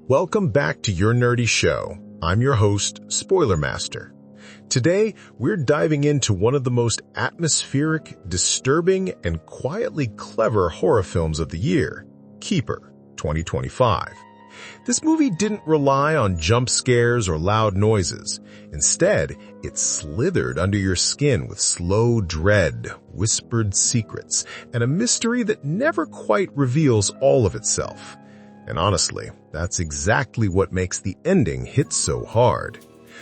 Welcome back to Your Nerdy Show. I'm your host, Spoiler Master. Today, we're diving into one of the most atmospheric, disturbing, and quietly clever horror films of the year, Keeper, 2025. This movie didn't rely on jump scares or loud noises. Instead, it slithered under your skin with slow dread, whispered secrets, and a mystery that never quite reveals all of itself. And honestly, that's exactly what makes the ending hit so hard.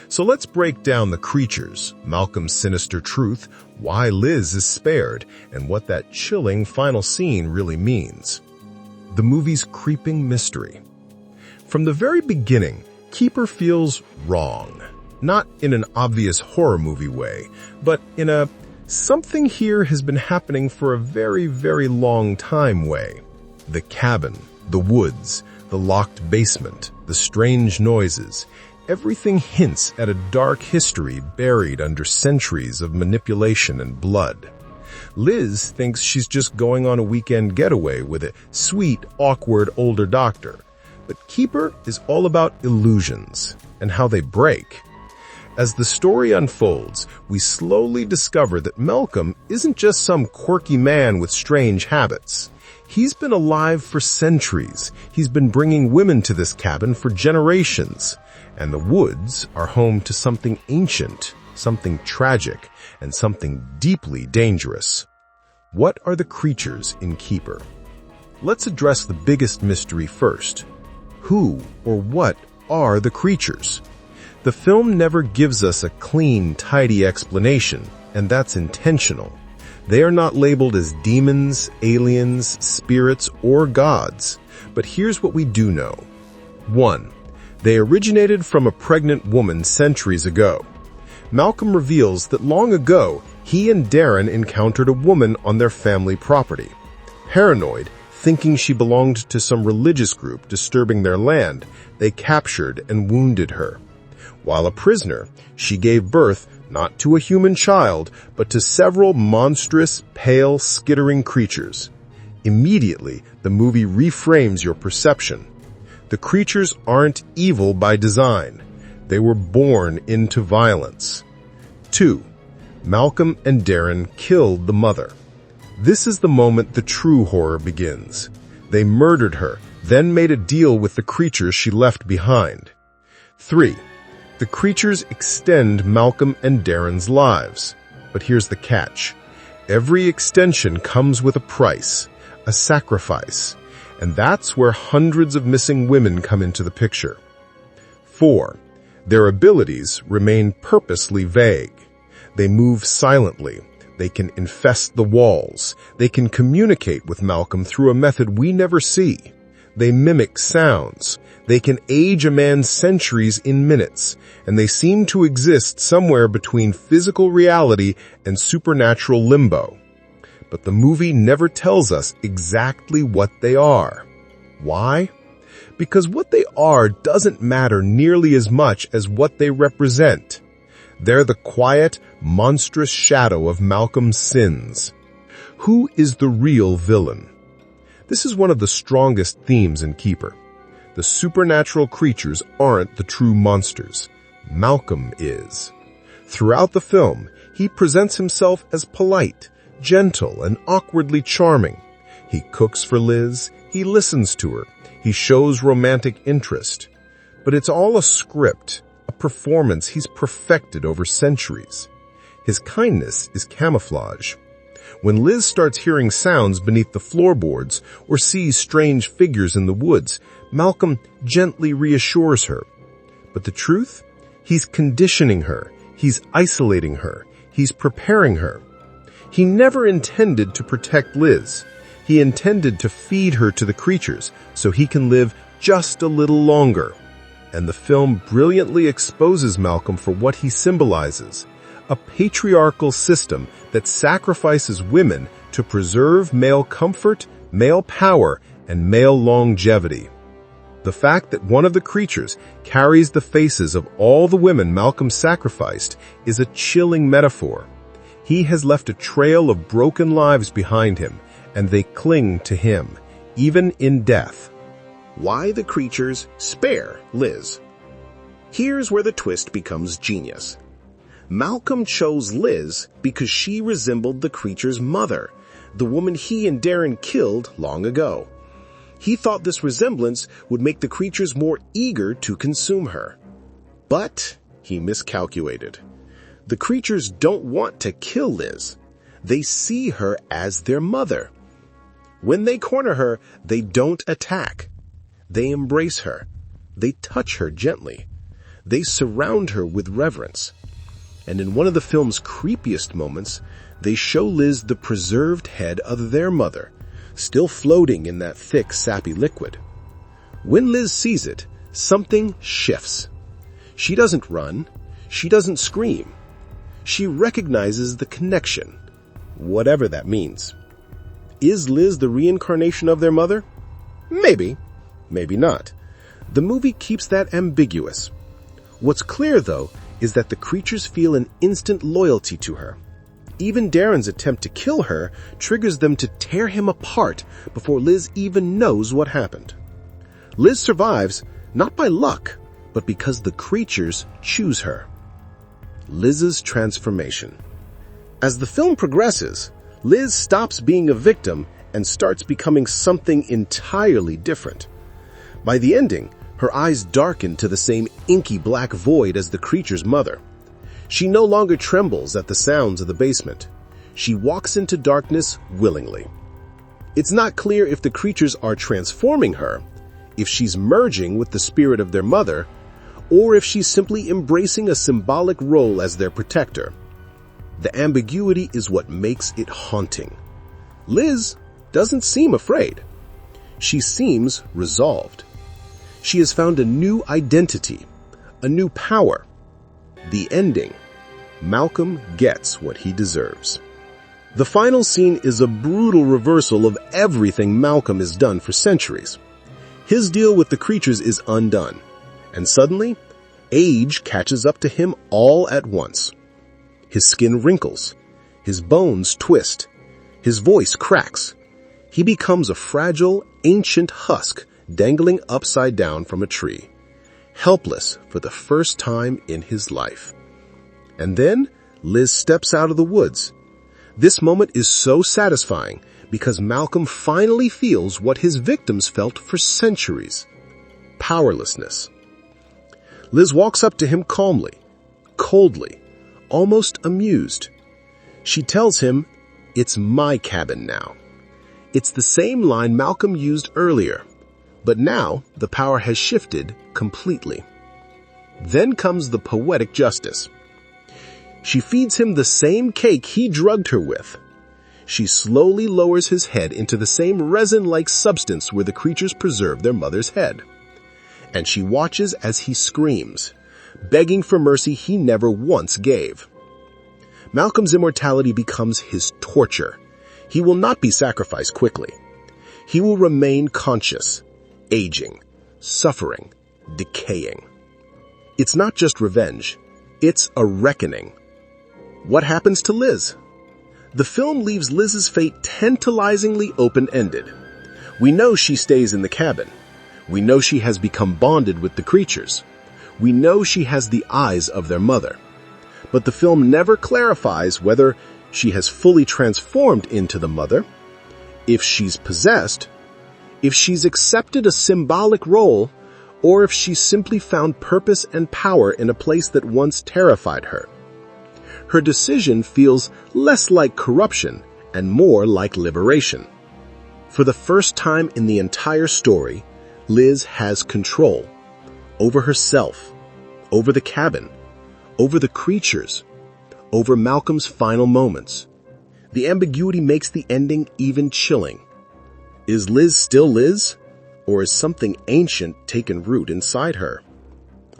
So let's break down the creatures, Malcolm's sinister truth, why Liz is spared, and what that chilling final scene really means. The movie's creeping mystery. From the very beginning, Keeper feels wrong. Not in an obvious horror movie way, but in a something here has been happening for a very, very long time way. The cabin, the woods, the locked basement, the strange noises, everything hints at a dark history buried under centuries of manipulation and blood. Liz thinks she's just going on a weekend getaway with a sweet, awkward older doctor. But Keeper is all about illusions and how they break. As the story unfolds, we slowly discover that Malcolm isn't just some quirky man with strange habits. He's been alive for centuries. He's been bringing women to this cabin for generations. And the woods are home to something ancient, something tragic, and something deeply dangerous. What are the creatures in Keeper? Let's address the biggest mystery first. Who or what are the creatures? The film never gives us a clean, tidy explanation, and that's intentional. They are not labeled as demons, aliens, spirits, or gods. But here's what we do know. 1. They originated from a pregnant woman centuries ago. Malcolm reveals that long ago, he and Darren encountered a woman on their family property. Paranoid, thinking she belonged to some religious group disturbing their land, they captured and wounded her. While a prisoner, she gave birth not to a human child, but to several monstrous, pale, skittering creatures. Immediately, the movie reframes your perception. The creatures aren't evil by design. They were born into violence. 2. Malcolm and Darren killed the mother. This is the moment the true horror begins. They murdered her, then made a deal with the creatures she left behind. 3. The creatures extend Malcolm and Darren's lives. But here's the catch. Every extension comes with a price, a sacrifice, and that's where hundreds of missing women come into the picture. 4. Their abilities remain purposely vague. They move silently. They can infest the walls. They can communicate with Malcolm through a method we never see. They mimic sounds. They can age a man centuries in minutes, and they seem to exist somewhere between physical reality and supernatural limbo. But the movie never tells us exactly what they are. Why? Because what they are doesn't matter nearly as much as what they represent. They're the quiet, monstrous shadow of Malcolm's sins. Who is the real villain? This is one of the strongest themes in Keeper. The supernatural creatures aren't the true monsters. Malcolm is. Throughout the film, he presents himself as polite, gentle, and awkwardly charming. He cooks for Liz, he listens to her, he shows romantic interest. But it's all a script, a performance he's perfected over centuries. His kindness is camouflage. When Liz starts hearing sounds beneath the floorboards or sees strange figures in the woods, Malcolm gently reassures her. But the truth? He's conditioning her. He's isolating her. He's preparing her. He never intended to protect Liz. He intended to feed her to the creatures so he can live just a little longer. And the film brilliantly exposes Malcolm for what he symbolizes. A patriarchal system that sacrifices women to preserve male comfort, male power, and male longevity. The fact that one of the creatures carries the faces of all the women Malcolm sacrificed is a chilling metaphor. He has left a trail of broken lives behind him, and they cling to him, even in death. Why the creatures spare Liz. Here's where the twist becomes genius. Malcolm chose Liz because she resembled the creature's mother, the woman he and Darren killed long ago. He thought this resemblance would make the creatures more eager to consume her. But he miscalculated. The creatures don't want to kill Liz. They see her as their mother. When they corner her, they don't attack. They embrace her. They touch her gently. They surround her with reverence. And in one of the film's creepiest moments, they show Liz the preserved head of their mother, still floating in that thick, sappy liquid. When Liz sees it, something shifts. She doesn't run. She doesn't scream. She recognizes the connection, whatever that means. Is Liz the reincarnation of their mother? Maybe. Maybe not. The movie keeps that ambiguous. What's clear, though, is that the creatures feel an instant loyalty to her. Even Darren's attempt to kill her triggers them to tear him apart before Liz even knows what happened. Liz survives not by luck, but because the creatures choose her. Liz's transformation. As the film progresses, Liz stops being a victim and starts becoming something entirely different. By the ending, her eyes darken to the same inky black void as the creature's mother. She no longer trembles at the sounds of the basement. She walks into darkness willingly. It's not clear if the creatures are transforming her, if she's merging with the spirit of their mother, or if she's simply embracing a symbolic role as their protector. The ambiguity is what makes it haunting. Liz doesn't seem afraid. She seems resolved. She has found a new identity, a new power. The ending. Malcolm gets what he deserves. The final scene is a brutal reversal of everything Malcolm has done for centuries. His deal with the creatures is undone, and suddenly, age catches up to him all at once. His skin wrinkles, his bones twist, his voice cracks. He becomes a fragile, ancient husk dangling upside down from a tree, helpless for the first time in his life. And then Liz steps out of the woods. This moment is so satisfying because Malcolm finally feels what his victims felt for centuries: powerlessness. Liz walks up to him calmly, coldly, almost amused. She tells him, "It's my cabin now." It's the same line Malcolm used earlier, but now the power has shifted completely. Then comes the poetic justice. She feeds him the same cake he drugged her with. She slowly lowers his head into the same resin-like substance where the creatures preserve their mother's head. And she watches as he screams, begging for mercy he never once gave. Malcolm's immortality becomes his torture. He will not be sacrificed quickly. He will remain conscious, aging, suffering, decaying. It's not just revenge. It's a reckoning. What happens to Liz? The film leaves Liz's fate tantalizingly open-ended. We know she stays in the cabin. We know she has become bonded with the creatures. We know she has the eyes of their mother. But the film never clarifies whether she has fully transformed into the mother, if she's possessed, if she's accepted a symbolic role, or if she's simply found purpose and power in a place that once terrified her. Her decision feels less like corruption and more like liberation. For the first time in the entire story, Liz has control over herself, over the cabin, over the creatures, over Malcolm's final moments. The ambiguity makes the ending even chilling. Is Liz still Liz, or is something ancient taken root inside her?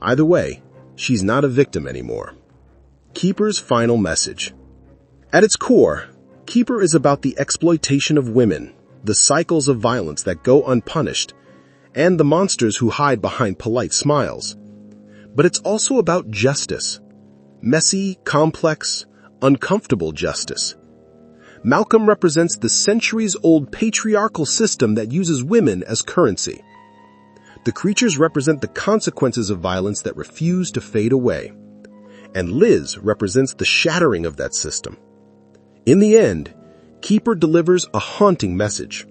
Either way, she's not a victim anymore. Keeper's final message. At its core, Keeper is about the exploitation of women, the cycles of violence that go unpunished, and the monsters who hide behind polite smiles. But it's also about justice. Messy, complex, uncomfortable justice. Malcolm represents the centuries-old patriarchal system that uses women as currency. The creatures represent the consequences of violence that refuse to fade away. And Liz represents the shattering of that system. In the end, Keeper delivers a haunting message.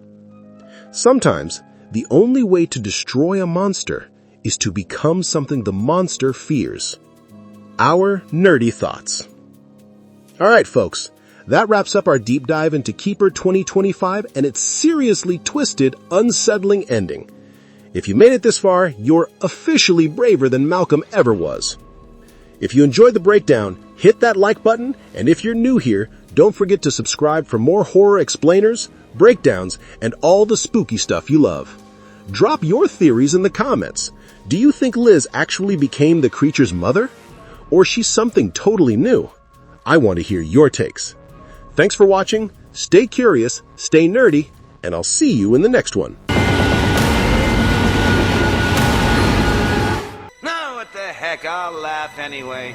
Sometimes, the only way to destroy a monster is to become something the monster fears. Our nerdy thoughts. All right, folks, that wraps up our deep dive into Keeper 2025 and its seriously twisted, unsettling ending. If you made it this far, you're officially braver than Malcolm ever was. If you enjoyed the breakdown, hit that like button, and if you're new here, don't forget to subscribe for more horror explainers, breakdowns, and all the spooky stuff you love. Drop your theories in the comments. Do you think Liz actually became the creature's mother? Or she's something totally new? I want to hear your takes. Thanks for watching, stay curious, stay nerdy, and I'll see you in the next one. No, what the heck, I'll laugh anyway.